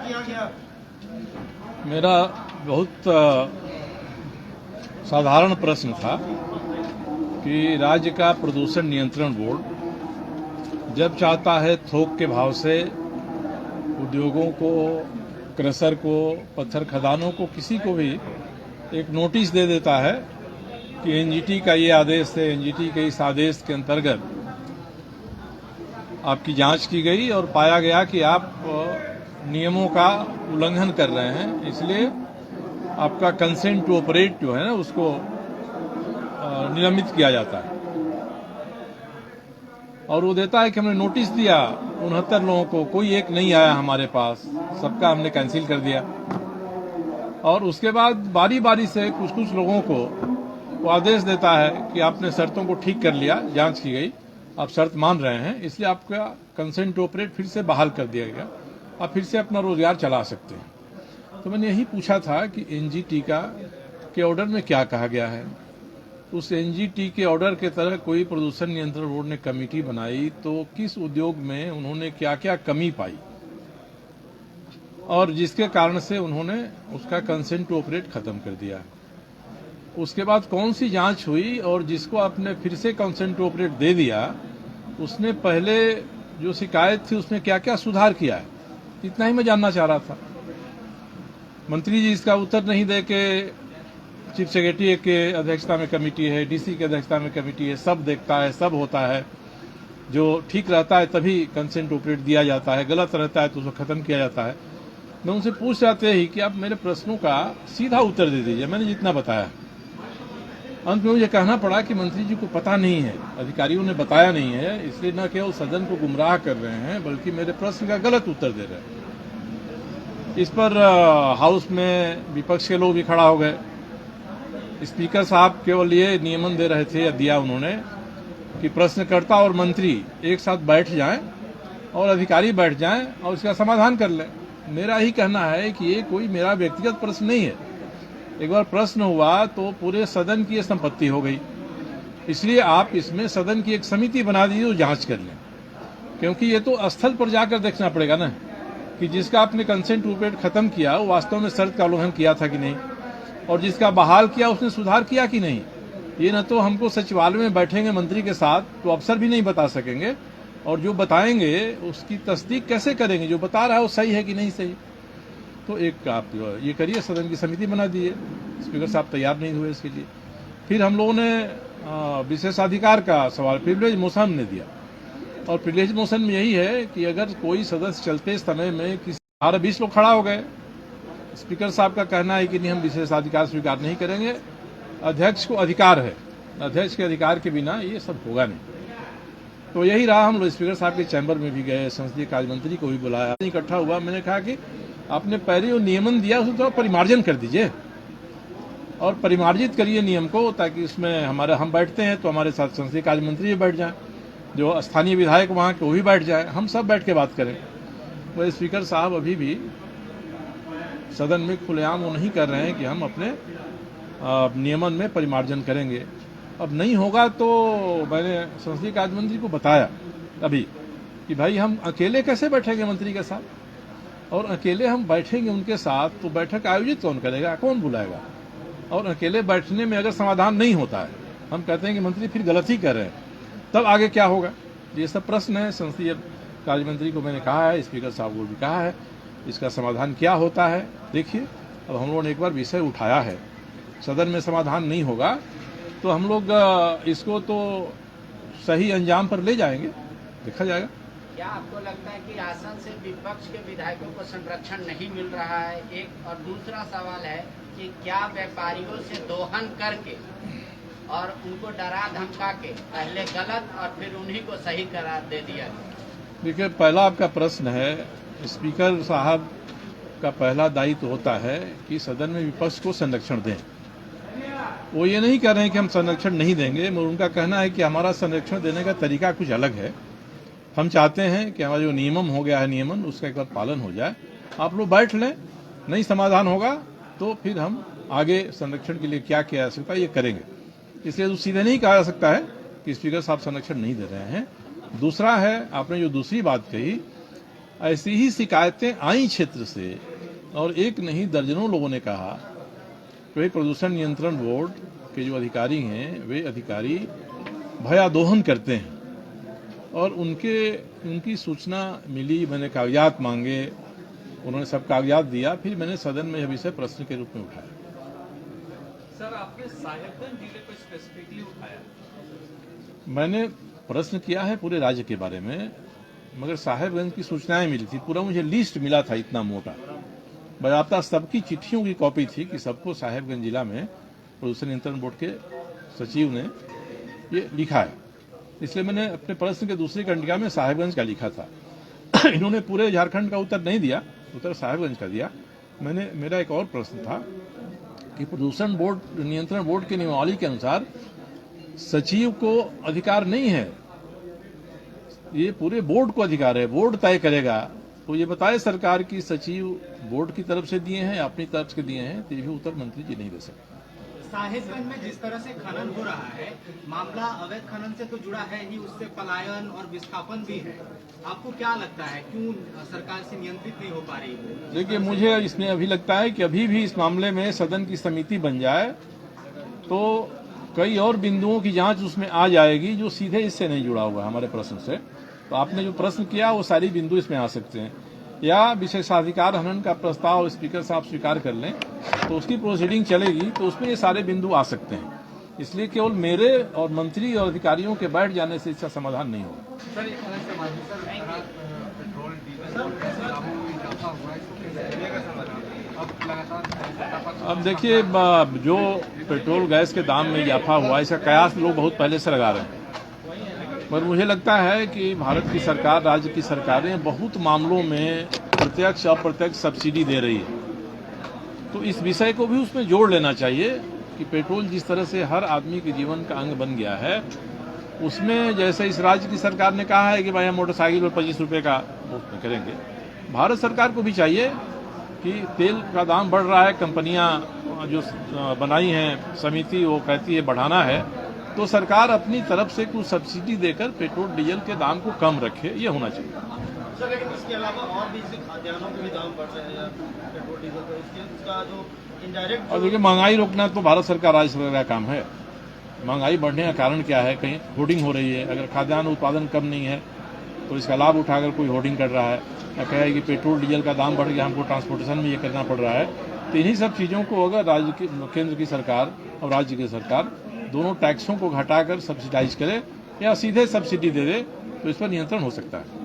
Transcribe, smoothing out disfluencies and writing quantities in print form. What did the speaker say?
किया गया? मेरा बहुत साधारण प्रश्न था कि राज्य का प्रदूषण नियंत्रण बोर्ड जब चाहता है थोक के भाव से उद्योगों को, क्रशर को, पत्थर खदानों को, किसी को भी एक नोटिस दे देता है कि एनजीटी का ये आदेश है, एनजीटी के इस आदेश के अंतर्गत आपकी जांच की गई और पाया गया कि आप नियमों का उल्लंघन कर रहे हैं, इसलिए आपका कंसेंट टू ऑपरेट जो है ना उसको निलंबित किया जाता है। और वो देता है कि हमने नोटिस दिया 69 लोगों को, कोई एक नहीं आया हमारे पास, सबका हमने कैंसिल कर दिया। और उसके बाद बारी बारी से कुछ कुछ लोगों को वो आदेश देता है कि आपने शर्तों को ठीक कर लिया, जांच की गई, आप शर्त मान रहे हैं, इसलिए आपका कंसेंट टू ऑपरेट फिर से बहाल कर दिया गया, आप फिर से अपना रोजगार चला सकते हैं। तो मैंने यही पूछा था कि एनजीटी के ऑर्डर में क्या कहा गया है। उस एनजीटी के ऑर्डर के तहत कोई प्रदूषण नियंत्रण बोर्ड ने कमेटी बनाई तो किस उद्योग में उन्होंने क्या क्या कमी पाई और जिसके कारण से उन्होंने उसका कंसेंट टू ऑपरेट खत्म कर दिया। उसके बाद कौन सी जांच हुई और जिसको आपने फिर से कंसेंट टू ऑपरेट दे दिया उसने पहले जो शिकायत थी उसमें क्या क्या सुधार किया है, इतना ही मैं जानना चाह रहा था। मंत्री जी इसका उत्तर नहीं दे के चीफ सेक्रेटरी के अध्यक्षता में कमेटी है, डीसी की अध्यक्षता में कमेटी है, सब देखता है, सब होता है, जो ठीक रहता है तभी कंसेंट ऑपरेट दिया जाता है, गलत रहता है तो उसको खत्म किया जाता है। मैं उनसे पूछ जाते ही कि आप मेरे प्रश्नों का सीधा उत्तर दे दीजिए, मैंने जितना बताया। अंत में मुझे कहना पड़ा कि मंत्री जी को पता नहीं है, अधिकारियों ने बताया नहीं है, इसलिए न केवल सदन को गुमराह कर रहे हैं बल्कि मेरे प्रश्न का गलत उत्तर दे रहे हैं। इस पर हाउस में विपक्ष के लोग भी खड़ा हो गए। स्पीकर साहब केवल ये नियमन दे रहे थे या दिया उन्होंने कि प्रश्नकर्ता और मंत्री एक साथ बैठ जाएं और अधिकारी बैठ जाएं और इसका समाधान कर लें। मेरा ही कहना है कि ये कोई मेरा व्यक्तिगत प्रश्न नहीं है। एक बार प्रश्न हुआ तो पूरे सदन की संपत्ति हो गई, इसलिए आप इसमें सदन की एक समिति बना दीजिए और जांच कर लें, क्योंकि ये तो स्थल पर जाकर देखना पड़ेगा ना कि जिसका आपने कंसेंट टू ऑपरेट खत्म किया वो वास्तव में शर्त का उल्लंघन किया था कि नहीं, और जिसका बहाल किया उसने सुधार किया कि नहीं। ये न तो हमको सचिवालय में बैठेंगे मंत्री के साथ तो अफसर भी नहीं बता सकेंगे, और जो बताएंगे उसकी तस्दीक कैसे करेंगे, जो बता रहा है वो सही है कि नहीं सही। तो एक आप ये करिए, सदन की समिति बना दीजिए। स्पीकर साहब तैयार नहीं हुए इसके लिए। फिर हम लोगों ने विशेषाधिकार का सवाल प्रिविलेज मोशन ने दिया, और प्रिविलेज मोशन में यही है कि अगर कोई सदस्य चलते समय में किसी 18-20 लोग खड़ा हो गए, स्पीकर साहब का कहना है कि नहीं हम विशेषाधिकार स्वीकार नहीं करेंगे, अध्यक्ष को अधिकार है, अध्यक्ष के अधिकार के बिना ये सब होगा नहीं। तो यही रहा। हम लोग स्पीकर साहब के चैम्बर में भी गए, संसदीय कार्य मंत्री को भी बुलाया, इकट्ठा हुआ। मैंने कहा कि आपने पहले जो नियमन दिया उसको तो परिमार्जन कर दीजिए और परिमार्जित करिए नियम को, ताकि उसमें हम बैठते हैं तो हमारे साथ संसदीय कार्य मंत्री भी बैठ जाएं, जो स्थानीय विधायक वहाँ के वो भी बैठ जाए, हम सब बैठ के बात करें। वो स्पीकर साहब अभी भी सदन में खुलेआम वो नहीं कर रहे हैं कि हम अपने नियमन में परिमार्जन करेंगे। अब नहीं होगा तो मैंने संसदीय कार्य मंत्री को बताया अभी कि भाई हम अकेले कैसे बैठेंगे मंत्री के साथ, और अकेले हम बैठेंगे उनके साथ तो बैठक आयोजित कौन करेगा, कौन बुलाएगा। और अकेले बैठने में अगर समाधान नहीं होता है, हम कहते हैं कि मंत्री फिर गलत ही कर रहे हैं, तब आगे क्या होगा। ये सब प्रश्न है। संसदीय कार्य मंत्री को मैंने कहा है, स्पीकर साहब को भी कहा है, इसका समाधान क्या होता है देखिए। अब हम लोगों ने एक बार विषय उठाया है, सदन में समाधान नहीं होगा तो हम लोग इसको तो सही अंजाम पर ले जाएंगे, देखा जाएगा। क्या आपको लगता है कि आसन से विपक्ष के विधायकों को संरक्षण नहीं मिल रहा है, एक? और दूसरा सवाल है कि क्या व्यापारियों से दोहन करके और उनको डरा धमका के पहले गलत और फिर उन्हीं को सही करार दे दिया? देखिए, पहला आपका प्रश्न है, स्पीकर साहब का पहला दायित्व होता है कि सदन में विपक्ष को संरक्षण दें। वो ये नहीं कह रहे हैं कि हम संरक्षण नहीं देंगे, मगर उनका कहना है कि हमारा संरक्षण देने का तरीका कुछ अलग है। हम चाहते हैं कि हमारा जो नियमन हो गया है नियमन, उसका एक बार पालन हो जाए, आप लोग बैठ लें, नहीं समाधान होगा तो फिर हम आगे संरक्षण के लिए क्या किया जा सकता है ये करेंगे। इसलिए तो सीधे नहीं कहा जा सकता है कि स्पीकर साहब संरक्षण नहीं दे रहे हैं। दूसरा है, आपने जो दूसरी बात कही ऐसी ही शिकायतें आई क्षेत्र से, और एक नहीं दर्जनों लोगों ने कहा कि भाई प्रदूषण नियंत्रण बोर्ड के जो अधिकारी हैं वे अधिकारी भयादोहन करते हैं, और उनकी सूचना मिली, मैंने कागजात मांगे, उन्होंने सब कागजात दिया, फिर मैंने सदन में यह विषय प्रश्न के रूप में उठाया। सर, आपने साहेबगंज जिले को स्पेसिफिकली उठाया। मैंने प्रश्न किया है पूरे राज्य के बारे में, मगर साहेबगंज की सूचनाएं मिली थी, पूरा मुझे लिस्ट मिला था इतना मोटा, बजाता सबकी चिट्ठियों की कॉपी थी कि सबको साहेबगंज जिला में प्रदूषण नियंत्रण बोर्ड के सचिव ने ये लिखा है, इसलिए मैंने अपने प्रश्न के दूसरी कंडिका में साहेबगंज का लिखा था। इन्होंने पूरे झारखंड का उत्तर नहीं दिया, उत्तर साहेबगंज का दिया। मेरा एक और प्रश्न था कि प्रदूषण बोर्ड नियंत्रण बोर्ड की नियमावली के अनुसार सचिव को अधिकार नहीं है, ये पूरे बोर्ड को अधिकार है, बोर्ड तय करेगा। तो ये बताए सरकार की सचिव बोर्ड की तरफ से दिए हैं या अपनी तरफ से दिए हैं, तो ये भी उत्तर मंत्री जी नहीं दे सकते। साहेबगंज में जिस तरह से खनन हो रहा है, मामला अवैध खनन से तो जुड़ा है ही, उससे पलायन और विस्थापन भी है। आपको क्या लगता है क्यों सरकार से नियंत्रित नहीं हो पा रही है? देखिए, मुझे इसमें अभी लगता है कि अभी भी इस मामले में सदन की समिति बन जाए तो कई और बिंदुओं की जांच उसमें आ जाएगी जो सीधे इससे नहीं जुड़ा हुआ है हमारे प्रश्न से। तो आपने जो प्रश्न किया वो सारी बिंदु इसमें आ सकते हैं, या विशेषाधिकार हनन का प्रस्ताव स्पीकर साहब स्वीकार कर लें तो उसकी प्रोसीडिंग चलेगी, तो उसमें ये सारे बिंदु आ सकते हैं। इसलिए केवल मेरे और मंत्री और अधिकारियों के बैठ जाने से इसका समाधान नहीं होगा। अब देखिए, जो पेट्रोल गैस के दाम में इजाफा हुआ, इसका कयास लोग बहुत पहले से लगा रहे हैं, पर मुझे लगता है कि भारत की सरकार, राज्य की सरकारें बहुत मामलों में प्रत्यक्ष अप्रत्यक्ष सब्सिडी दे रही है। तो इस विषय को भी उसमें जोड़ लेना चाहिए कि पेट्रोल जिस तरह से हर आदमी के जीवन का अंग बन गया है, उसमें जैसे इस राज्य की सरकार ने कहा है कि भाई हम मोटरसाइकिल पर 25 रुपये का मुफ्त करेंगे, भारत सरकार को भी चाहिए कि तेल का दाम बढ़ रहा है, कंपनियां जो बनाई हैं समिति वो कहती है बढ़ाना है, तो सरकार अपनी तरफ से कुछ सब्सिडी देकर पेट्रोल डीजल के दाम को कम रखे, ये होना चाहिए। सर, लेकिन इसके अलावा और भी खाद्यान्नों के भी दाम बढ़ रहे हैं पेट्रोल डीजल पर, इसका जो इनडायरेक्ट। और देखिए, महंगाई रोकना तो भारत सरकार, राज्य सरकार का काम है। महंगाई बढ़ने का कारण क्या है? कहीं होर्डिंग हो रही है। अगर खाद्यान्न उत्पादन कम नहीं है तो इसका लाभ उठाकर कोई होर्डिंग कर रहा है या कहे कि पेट्रोल डीजल का दाम बढ़ गया, हमको ट्रांसपोर्टेशन में ये करना पड़ रहा है। तो इन्हीं सब चीज़ों को अगर राज्य की, केंद्र की सरकार और राज्य की सरकार दोनों टैक्सों को घटाकर सब्सिडाइज करे या सीधे सब्सिडी दे दे तो इस पर नियंत्रण हो सकता है।